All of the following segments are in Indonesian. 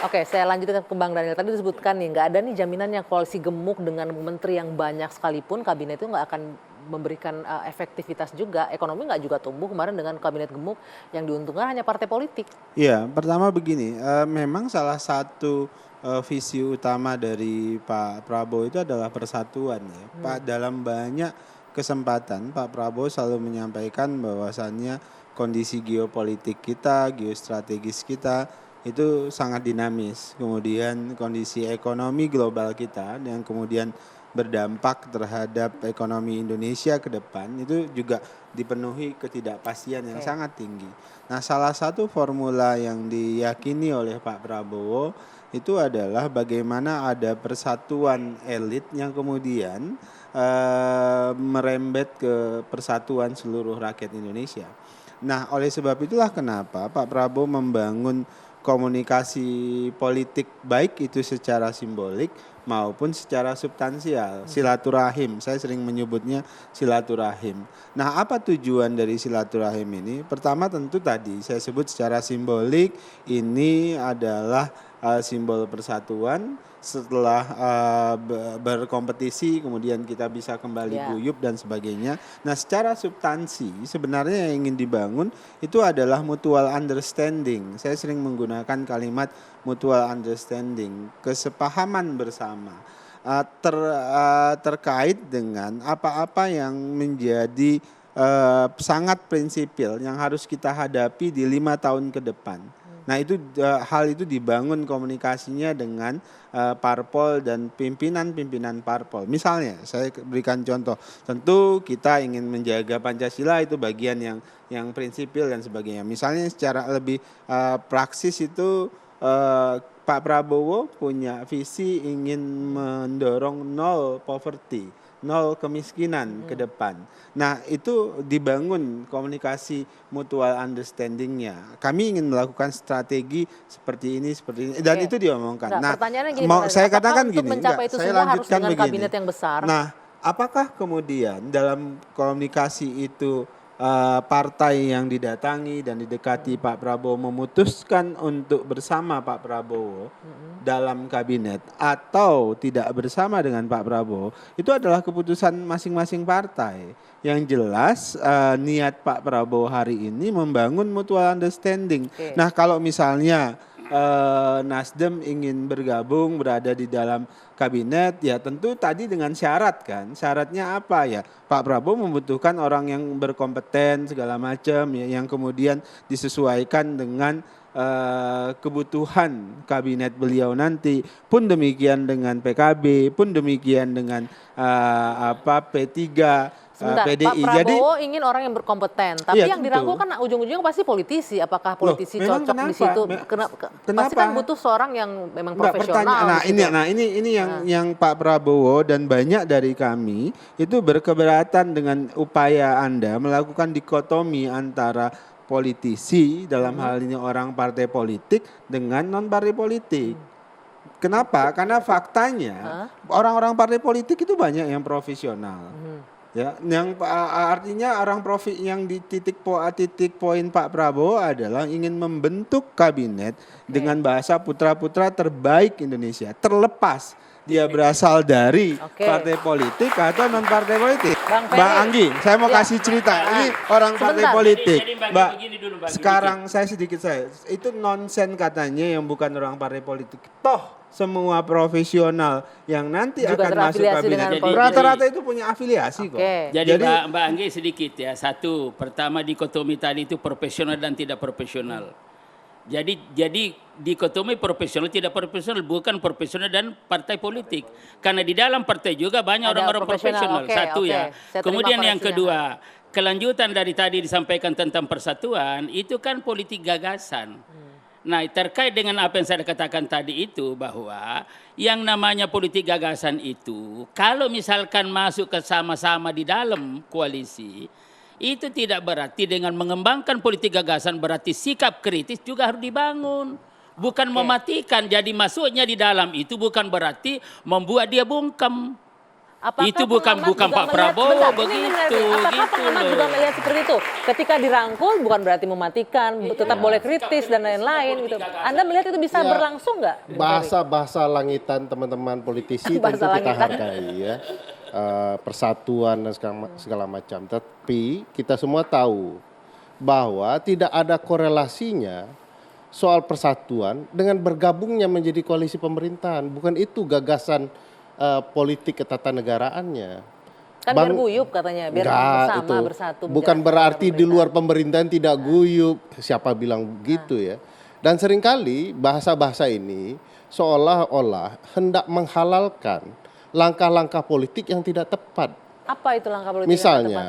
Oke, saya lanjutkan ke Bang Daniel. Tadi disebutkan nih, nggak ada nih jaminan yang koalisi gemuk dengan menteri yang banyak sekalipun kabinet itu nggak akan memberikan efektivitas juga. Ekonomi nggak juga tumbuh kemarin dengan kabinet gemuk yang diuntungkan hanya partai politik. Iya, pertama begini, memang salah satu, visi utama dari Pak Prabowo itu adalah persatuan ya. Pak dalam banyak kesempatan Pak Prabowo selalu menyampaikan bahwasannya kondisi geopolitik kita, geostrategis kita itu sangat dinamis. Kemudian kondisi ekonomi global kita yang kemudian berdampak terhadap ekonomi Indonesia ke depan itu juga dipenuhi ketidakpastian yang Oke. sangat tinggi. Nah, salah satu formula yang diyakini oleh Pak Prabowo itu adalah bagaimana ada persatuan elit yang kemudian merembet ke persatuan seluruh rakyat Indonesia. Nah, oleh sebab itulah kenapa Pak Prabowo membangun komunikasi politik baik itu secara simbolik maupun secara substansial, silaturahim. Saya sering menyebutnya silaturahim. Nah, apa tujuan dari silaturahim ini? Pertama tentu tadi saya sebut secara simbolik ini adalah simbol persatuan. Setelah berkompetisi kemudian kita bisa kembali Ya. guyup dan sebagainya. Nah, secara substansi sebenarnya yang ingin dibangun itu adalah mutual understanding. Saya sering menggunakan kalimat mutual understanding, kesepahaman bersama terkait dengan apa-apa yang menjadi sangat prinsipil yang harus kita hadapi di 5 tahun ke depan. Nah, itu hal itu dibangun komunikasinya dengan parpol dan pimpinan-pimpinan parpol. Misalnya, saya berikan contoh. Tentu kita ingin menjaga Pancasila itu bagian yang prinsipil dan sebagainya. Misalnya secara lebih praksis itu Pak Prabowo punya visi ingin mendorong nol poverty, nol kemiskinan ke depan. Nah, itu dibangun komunikasi mutual understanding-nya. Kami ingin melakukan strategi seperti ini dan Oke. itu diomongkan. Nggak, Nah, pertanyaannya gini, mau Bang Daniel, saya apakah katakan untuk gini, mencapai itu saya semua harus lanjutkan dengan begini. kabinet yang besar? Nah, apakah kemudian dalam komunikasi itu partai yang didatangi dan didekati Pak Prabowo memutuskan untuk bersama Pak Prabowo dalam kabinet atau tidak bersama dengan Pak Prabowo itu adalah keputusan masing-masing partai. Yang jelas niat Pak Prabowo hari ini membangun mutual understanding. Oke. Nah, kalau misalnya Nasdem ingin bergabung berada di dalam kabinet ya tentu tadi dengan syarat kan. Syaratnya apa ya? Pak Prabowo membutuhkan orang yang berkompeten segala macam ya yang kemudian disesuaikan dengan kebutuhan kabinet beliau nanti. Pun demikian dengan PKB, pun demikian dengan P3, Sebentar, Pak PDI. Prabowo ingin orang yang berkompeten, tapi Iya, yang tentu. dirangkul kan ujung-ujungnya pasti politisi. Apakah politisi memang cocok di kenapa? situ? Pasti Kenapa? kan butuh seorang yang memang Enggak, profesional. nah di situ. ini yang Pak Prabowo dan banyak dari kami itu berkeberatan dengan upaya Anda melakukan dikotomi antara politisi dalam hal ini orang partai politik dengan non partai politik. Kenapa? Karena faktanya orang-orang partai politik itu banyak yang profesional. Ya, yang artinya orang yang di titik poin Pak Prabowo adalah ingin membentuk kabinet dengan bahasa putra-putra terbaik Indonesia, terlepas dia berasal dari partai politik atau non partai politik. Mbak Anggi, saya mau kasih cerita. Ini orang partai Sebentar. politik. Jadi, Mbak, begini dulu, Mbak, sekarang saya itu nonsen katanya yang bukan orang partai politik. Toh semua profesional yang nanti Juga akan masuk terafiliasi kabinet dengan politik. rata-rata itu punya afiliasi kok. Oke. Jadi Mbak Anggi sedikit ya. Satu, pertama dikotomi tadi itu profesional dan tidak profesional. Jadi dikotomi profesional tidak profesional bukan profesional dan partai politik. Karena di dalam partai juga banyak Ada orang-orang profesional. Oke, Satu oke. ya. Saya terima Kemudian yang koreksinya. kedua, kelanjutan dari tadi disampaikan tentang persatuan itu kan politik gagasan. Nah, terkait dengan apa yang saya katakan tadi itu bahwa yang namanya politik gagasan itu kalau misalkan masuk ke sama-sama di dalam koalisi itu tidak berarti dengan mengembangkan politik gagasan berarti sikap kritis juga harus dibangun. Bukan mematikan. Jadi masuknya di dalam itu bukan berarti membuat dia bungkam. Apakah Itu bukan pengamat juga Pak melihat- Prabowo bentar, begitu, Apakah gitu pengamat loh. juga melihat seperti itu? Ketika dirangkul bukan berarti mematikan, tetap boleh kritis dan lain-lain gitu. Anda melihat itu bisa Ya, berlangsung nggak? Bung Ferry? Bahasa-bahasa langitan teman-teman politisi Bahasa tentu kita langitan. hargai ya. Persatuan dan segala macam. Tapi kita semua tahu bahwa tidak ada korelasinya soal persatuan dengan bergabungnya menjadi koalisi pemerintahan. Bukan itu gagasan politik ketatanegaraannya. Kan biar guyup katanya, biar bersama, bersatu. Bukan menjalankan berarti di pemerintahan. luar pemerintahan tidak guyup. Siapa bilang begitu ya? Dan seringkali bahasa-bahasa ini seolah-olah hendak menghalalkan langkah-langkah politik yang tidak tepat. Apa itu langkah politik? yang tepat? Misalnya,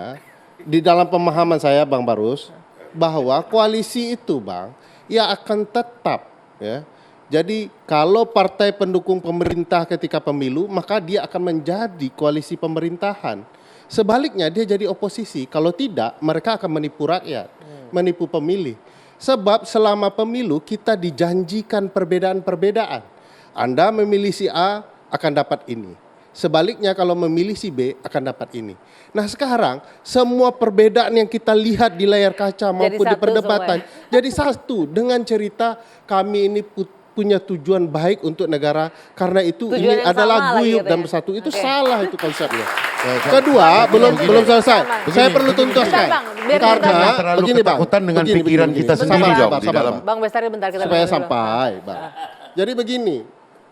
di dalam pemahaman saya Bang Barus, bahwa koalisi itu Bang, ya akan tetap ya. Jadi kalau partai pendukung pemerintah ketika pemilu, maka dia akan menjadi koalisi pemerintahan. Sebaliknya dia jadi oposisi. Kalau tidak, mereka akan menipu rakyat, menipu pemilih. Sebab selama pemilu kita dijanjikan perbedaan-perbedaan. Anda memilih si A akan dapat ini. Sebaliknya kalau memilih si B akan dapat ini. Nah sekarang semua perbedaan yang kita lihat di layar kaca maupun di satu perdebatan semua jadi satu dengan cerita kami ini punya tujuan baik untuk negara karena itu Tujuan ini yang adalah sama lagi guyup gitu dan ya? bersatu. Itu Oke. salah itu konsepnya. Kedua, belum selesai. Saya perlu tuntaskan. Bentar, Bang. Biar Karena kita- terlalu begini, Bang. ketakutan dengan Begini, pikiran begini. kita Sabar, sendiri, sabar, Jom, di sabar, dalam- Bang. Bang Bestari bentar kita Supaya dengar dulu. sampai, Bang. Jadi begini,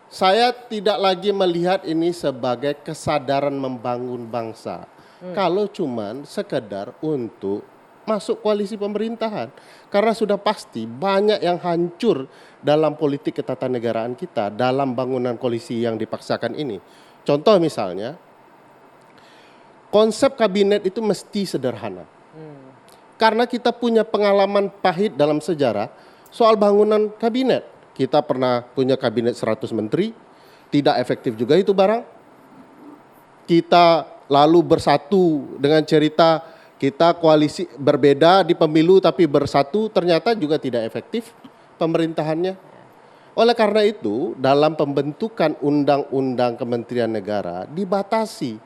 saya tidak lagi melihat ini sebagai kesadaran membangun bangsa. Kalau cuman sekedar untuk masuk koalisi pemerintahan. Karena sudah pasti banyak yang hancur dalam politik ketatanegaraan kita dalam bangunan koalisi yang dipaksakan ini. Contoh misalnya, konsep kabinet itu mesti sederhana. Karena kita punya pengalaman pahit dalam sejarah soal bangunan kabinet. Kita pernah punya kabinet 100 menteri, tidak efektif juga itu barang. Kita lalu bersatu dengan cerita kita koalisi berbeda di pemilu tapi bersatu ternyata juga tidak efektif pemerintahannya. Oleh karena itu dalam pembentukan undang-undang Kementerian Negara dibatasi.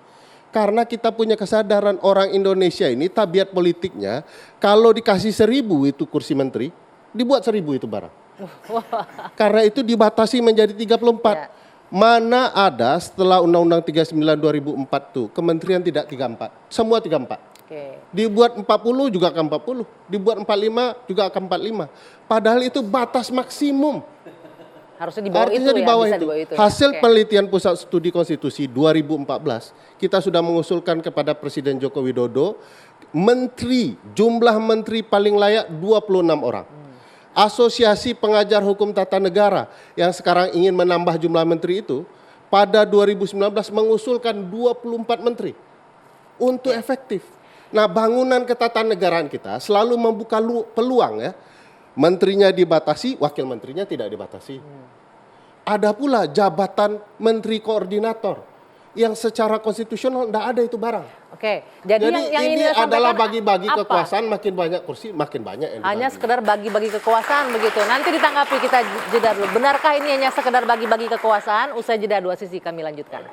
Karena kita punya kesadaran orang Indonesia ini tabiat politiknya kalau dikasih 1000 itu kursi menteri, dibuat 1000 itu barang. Karena itu dibatasi menjadi 34. Ya. Mana ada setelah Undang-Undang 39 2004 tuh kementerian tidak 34, semua 34. Oke. Dibuat 40 juga akan 40, dibuat 45 juga akan 45. Padahal itu batas maksimum. Harusnya di bawah Artinya itu di ya, bawah bisa itu. di bawah itu. Hasil Oke. penelitian Pusat Studi Konstitusi 2014, kita sudah mengusulkan kepada Presiden Joko Widodo, jumlah menteri paling layak 26 orang. Asosiasi Pengajar Hukum Tata Negara yang sekarang ingin menambah jumlah menteri itu, pada 2019 mengusulkan 24 menteri untuk efektif. Nah, bangunan ketatanegaraan kita selalu membuka peluang ya. Menterinya dibatasi, wakil menterinya tidak dibatasi. Ada pula jabatan menteri koordinator yang secara konstitusional tidak ada itu barang. Oke, jadi yang ini Anda adalah sampaikan bagi-bagi apa? kekuasaan, makin banyak kursi, makin banyak yang Hanya dibagi. sekedar bagi-bagi kekuasaan begitu. Nanti ditanggapi kita jeda dulu. Benarkah ini hanya sekedar bagi-bagi kekuasaan? Usai jeda 2 sisi kami lanjutkan.